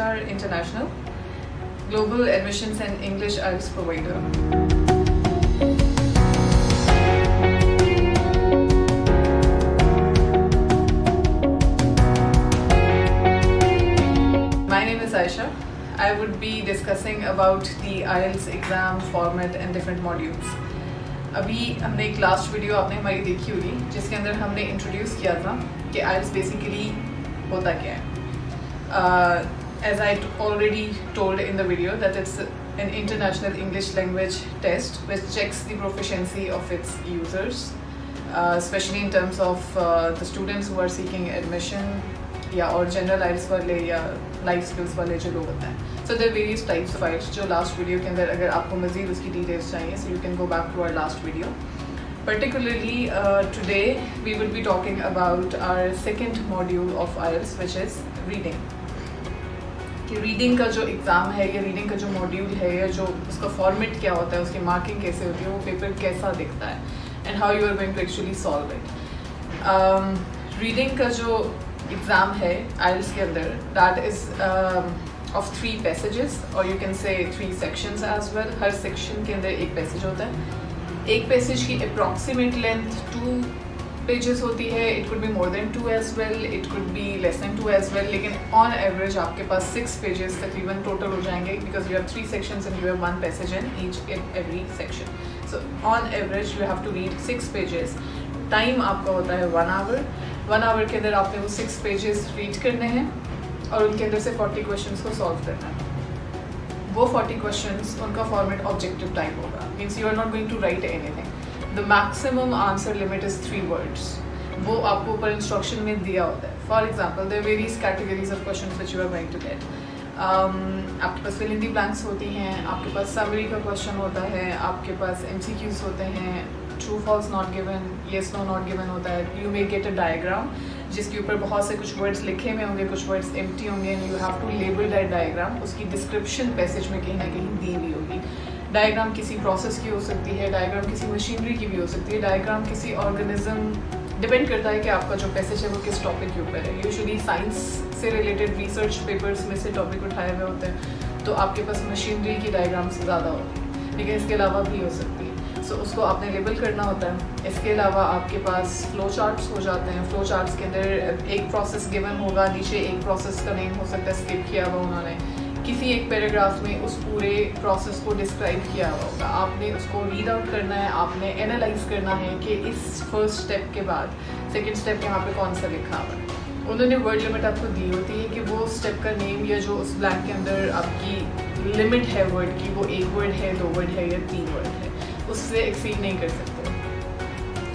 Star International, Global Admissions and English IELTS provider. My name is Aisha. I would be discussing about the IELTS exam format and different modules. अभी हमने एक last video आपने हमारी देखी होगी जिसके अंदर हमने इंट्रोड्यूस किया था कि IELTS बेसिकली होता क्या है. As I already told in the video that it's an international English language test which checks the proficiency of its users, especially in terms of the students who are seeking admission या और general IELTS वाले या life skills वाले जो लोग होते हैं. So there various types of IELTS जो लास्ट वीडियो के अंदर अगर आपको मज़ीद उसकी डिटेल्स चाहिए so you can go back to our last video. Particularly today we will be talking about our second module of IELTS which is reading. कि reading का जो एग्ज़ाम है या रीडिंग का जो मॉड्यूल है या जो उसका फॉर्मेट क्या होता है, उसकी मार्किंग कैसे होती है, वो पेपर कैसा दिखता है and how you are going to actually solve it. Reading का जो एग्ज़ाम है IELTS के अंदर दैट इज़ ऑफ 3 पैसेजेस और you can say 3 sections as well. हर सेक्शन के अंदर एक पैसेज होता है. एक पैसेज की अप्रॉक्सीमेट लेंथ 2 पेजेस होती है. It could be more than 2 as well, it could be less than 2 as well, लेकिन ऑन एवरेज आपके पास 6 पेजेस तकरीबन टोटल हो जाएंगे because you have 3 sections and you have 1 passage in each and every section. So on average you have to read 6 pages. Time आपका होता है 1 आवर. 1 आवर के अंदर आपने वो 6 पेजेस रीड करने हैं और उनके अंदर से 40 क्वेश्चंस को सॉल्व करना है. वो 40 क्वेश्चंस उनका फॉर्मेट ऑब्जेक्टिव टाइप होगा. Means you are not going to write anything. The maximum answer limit is 3 words. वो आपको ऊपर इंस्ट्रक्शन में दिया होता है. For example there various categories of question which you are going to get. आपके पास फिल इन दी ब्लैंक्स होती हैं, आपके पास समरी का क्वेश्चन होता है, आपके पास MCQs होते हैं, true false not given, yes no not given होता है. You may get a diagram जिसके ऊपर बहुत से कुछ वर्ड्स लिखे हुए होंगे, कुछ वर्ड्स एम्प्टी होंगे and you have to label that diagram. उसकी डिस्क्रिप्शन पैसेज में कहीं ना कहीं दी हुई होगी. डायग्राम किसी प्रोसेस की हो सकती है, डायग्राम किसी मशीनरी की भी हो सकती है, डायग्राम किसी ऑर्गेनिज्म. डिपेंड करता है कि आपका जो पैसेज है वो किस टॉपिक के ऊपर है. यूजुअली साइंस से रिलेटेड रिसर्च पेपर्स में से टॉपिक उठाए हुए होते हैं तो आपके पास मशीनरी की डायग्राम्स ज़्यादा होती है, लेकिन इसके अलावा भी हो सकती है. सो उसको आपने लेबल करना होता है. इसके अलावा आपके पास फ्लो चार्ट्स हो जाते हैं. फ्लो चार्ट्स के अंदर एक प्रोसेस गिवन होगा, नीचे एक प्रोसेस का नेम हो सकता है स्किप किया हुआ उन्होंने, किसी एक पैराग्राफ में उस पूरे प्रोसेस को डिस्क्राइब किया हुआ होगा. आपने उसको रीड आउट करना है, आपने एनालाइज करना है कि इस फर्स्ट स्टेप के बाद सेकेंड स्टेप यहाँ पे कौन सा लिखा हुआ है. उन्होंने वर्ड लिमिट आपको दी होती है कि वो स्टेप का नेम या जो उस ब्लैंक के अंदर आपकी लिमिट है वर्ड की वो 1 वर्ड है, 2 वर्ड है या 3 वर्ड है, उससे एक्सीड नहीं कर सकते.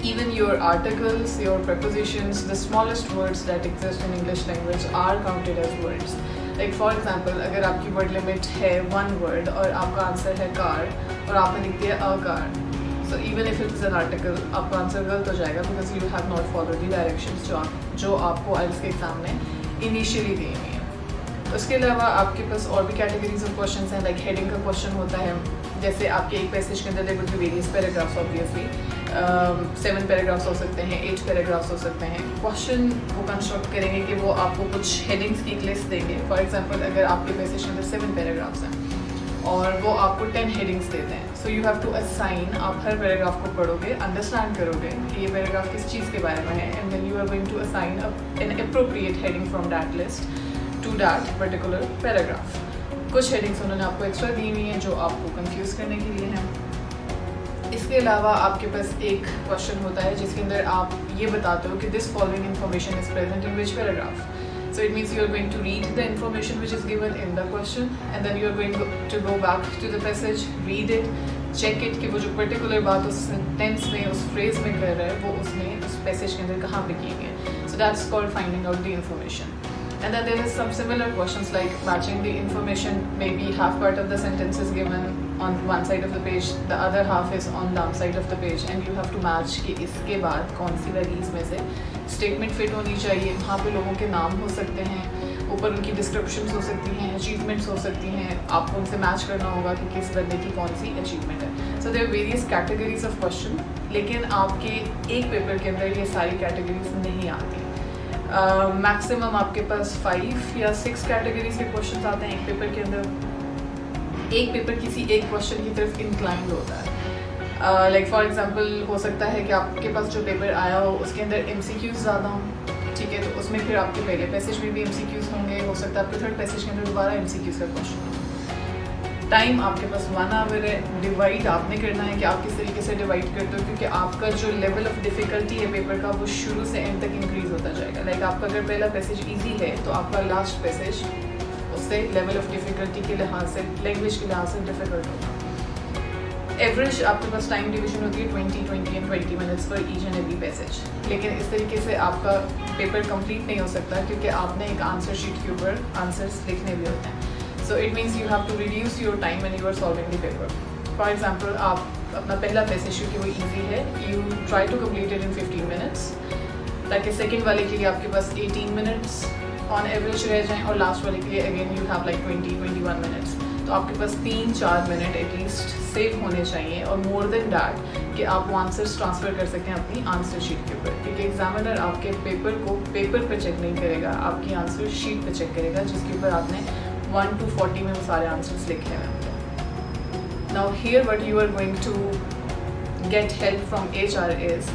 Even your articles, your prepositions, the smallest words that exist in English language are counted as words. Like for example, अगर आपकी word limit है 1 word और आपका आंसर है car और आपने लिख दिया a car, so even if it is an article, आपका आंसर गलत हो जाएगा because you have not followed the directions जो आपको IELTS के एग्जाम में इनिशियली दी हुई है. उसके अलावा आपके पास और भी कैटेगरीज ऑफ क्वेश्चन हैं. लाइक हेडिंग का क्वेश्चन होता है. जैसे आपके एक पैसेज के अंदर there will be various paragraphs obviously. 7 paragraphs हो सकते हैं, 8 पैराग्राफ्स हो सकते हैं. क्वेश्चन वो कंस्ट्रक्ट करेंगे कि वो आपको कुछ हेडिंग्स की एक लिस्ट देंगे. फॉर एग्जांपल अगर आपके पैसेज के अंदर 7 पैराग्राफ्स हैं और वो आपको 10 हेडिंग्स देते हैं, so you have to assign. आप हर पैराग्राफ को पढ़ोगे, अंडरस्टैंड करोगे कि ये पैराग्राफ किस चीज़ के बारे में है and then you are going to assign an appropriate heading from that list to that particular paragraph. कुछ हेडिंग्स उन्होंने आपको एक्स्ट्रा दी हुई हैं जो आपको कंफ्यूज करने के लिए हैं. इसके अलावा आपके पास एक क्वेश्चन होता है जिसके अंदर आप ये बताते हो कि this following information is present in which paragraph. So it means you are going to read the information which is given in the question and then you are going to go back to the passage, read it, check it कि वो जो particular बात उस sentence में, उस phrase में कर रहा है वो उसने उस passage के अंदर कहाँ पे की है. So that's called finding out the information. And then there is some similar questions like matching the information. Maybe half part of the sentence is given on one side of the page, the other half is on the other side of the page, and you have to match कि इसके बाद कौन सी वाली इसमें से statement fit होनी चाहिए. वहाँ पे लोगों के नाम हो सकते हैं, ऊपर उनकी डिस्क्रिप्शंस हो सकती हैं, अचीवमेंट्स हो सकती हैं. आपको उनसे मैच करना होगा कि किस बंदे की कौन सी अचीवमेंट है. So there various categories of question, लेकिन आपके एक पेपर के अंदर ये सारी कैटेगरीज नहीं आती. मैक्सिमम आपके पास 5 या 6 कैटेगरीज के क्वेश्चन आते हैं एक पेपर के अंदर। एक पेपर किसी एक क्वेश्चन की तरफ इंक्लाइंड होता है। लाइक फॉर एग्जांपल हो सकता है कि आपके पास जो पेपर आया हो उसके अंदर MCQs ज़्यादा हों, ठीक है, तो उसमें फिर आपके पहले पैसेज में भी MCQs होंगे, हो सकता है आपके थर्ड पैसेज के अंदर दोबारा MCQs का क्वेश्चन हो। टाइम आपके पास 1 आवर है। डिवाइड आपने करना है कि आप किस तरीके से डिवाइड करते हो, क्योंकि आपका जो लेवल ऑफ डिफ़िकल्टी है पेपर का वो शुरू से एंड तक इंक्रीज़ होता जाएगा। लाइक आपका अगर पहला पैसेज ईजी है तो आपका लास्ट पैसेज उससे लेवल ऑफ डिफ़िकल्टी के लिहाज से, लैंग्वेज के लिहाज से डिफ़िकल्ट होगा। एवरेज आपके पास टाइम डिवीजन होती है 20 एंड 20 मिनट्स पर ईच एंड एवरी पैसेज। लेकिन इस तरीके से आपका पेपर कंप्लीट नहीं हो सकता, क्योंकि आपने एक आंसर शीट के ऊपर आंसर्स लिखने भी होते हैं। So it means you have to reduce your time when you are solving the paper. For example आप अपना पहला पैसेज क्योंकि वो ईजी है, you try to complete it in 15 minutes, ताकि सेकेंड वाले के लिए आपके पास 18 मिनट्स ऑन एवरेज रह जाएँ, और लास्ट वाले के लिए again you have like 21 minutes. तो आपके पास 3-4 मिनट एटलीस्ट सेव होने चाहिए, और मोर देन डैट कि आप वो आंसर्स ट्रांसफ़र कर सकें अपनी आंसर शीट के ऊपर, क्योंकि एग्जामिनर आपके पेपर को पेपर पे चेक नहीं करेगा, आपकी आंसर शीट पे चेक करेगा, जिसके ऊपर आपने 1 to 40 में वो सारे आंसर्स लिखे हुए होंगे। Now here what you are going to get help from HR is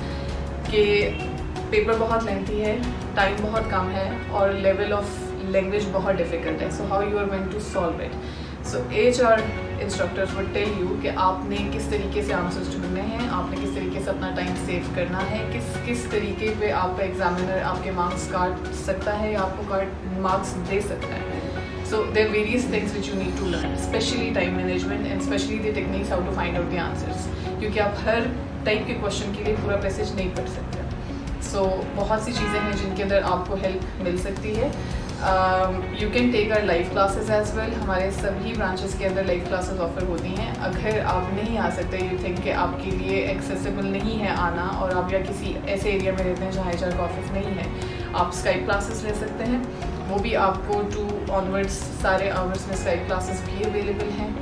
कि पेपर बहुत लेंथी है, टाइम बहुत कम है, और लेवल ऑफ लैंग्वेज बहुत डिफ़िकल्ट है। So how you are going to solve it. So HR instructors would tell you कि आपने किस तरीके से आंसर्स ढूंढने हैं, आपने किस तरीके से अपना टाइम सेव करना है, किस तरीके पे आपका एग्जामिनर आपके मार्क्स काट सकता है या आपको मार्क्स दे सकता है। So there various things which you need to learn, specially time management and specially the techniques how to find out the answers, क्योंकि आप हर टाइप के क्वेश्चन के लिए पूरा पैसेज नहीं पढ़ सकते। सो बहुत सी चीज़ें हैं जिनके अंदर आपको हेल्प मिल सकती है। You can take our live classes as well. हमारे सभी ब्रांचेस के अंदर लाइव क्लासेस ऑफर होती हैं। अगर आप नहीं आ सकते, यू थिंक कि आपके लिए एक्सेसिबल नहीं है आना, और आप या किसी ऐसे एरिया में रहते हैं जहाँ HR का ऑफिस नहीं है, आप स्काइप क्लासेस ले सकते हैं। वो भी आपको 2 ऑनवर्ड्स सारे आवर्स में स्काइप क्लासेस भी अवेलेबल हैं।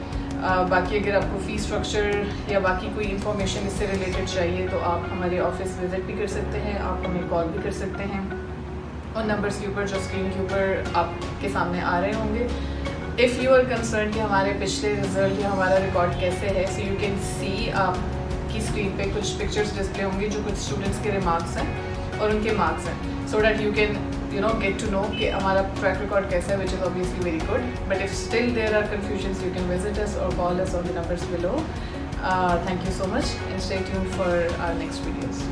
बाकी अगर आपको फ़ी स्ट्रक्चर या बाकी कोई इन्फॉर्मेशन इससे रिलेटेड चाहिए तो आप हमारे ऑफिस विज़िट भी कर सकते हैं, आप हमें कॉल भी कर सकते हैं, और नंबर्स के ऊपर जो स्क्रीन के ऊपर आपके सामने आ रहे होंगे। इफ़ यू आर कंसर्न कि हमारे पिछले रिजल्ट या हमारा रिकॉर्ड कैसे है, सो यू कैन सी आपकी स्क्रीन पे कुछ पिक्चर्स डिस्प्ले होंगी जो कुछ स्टूडेंट्स के रिमार्क्स हैं और उनके मार्क्स हैं, so that you can get to know कि हमारा ट्रैक रिकॉर्ड कैसा है, which is obviously very good. But if still there are confusions, you can visit us or call us on the numbers below. Thank you so much, and stay tuned for our next videos.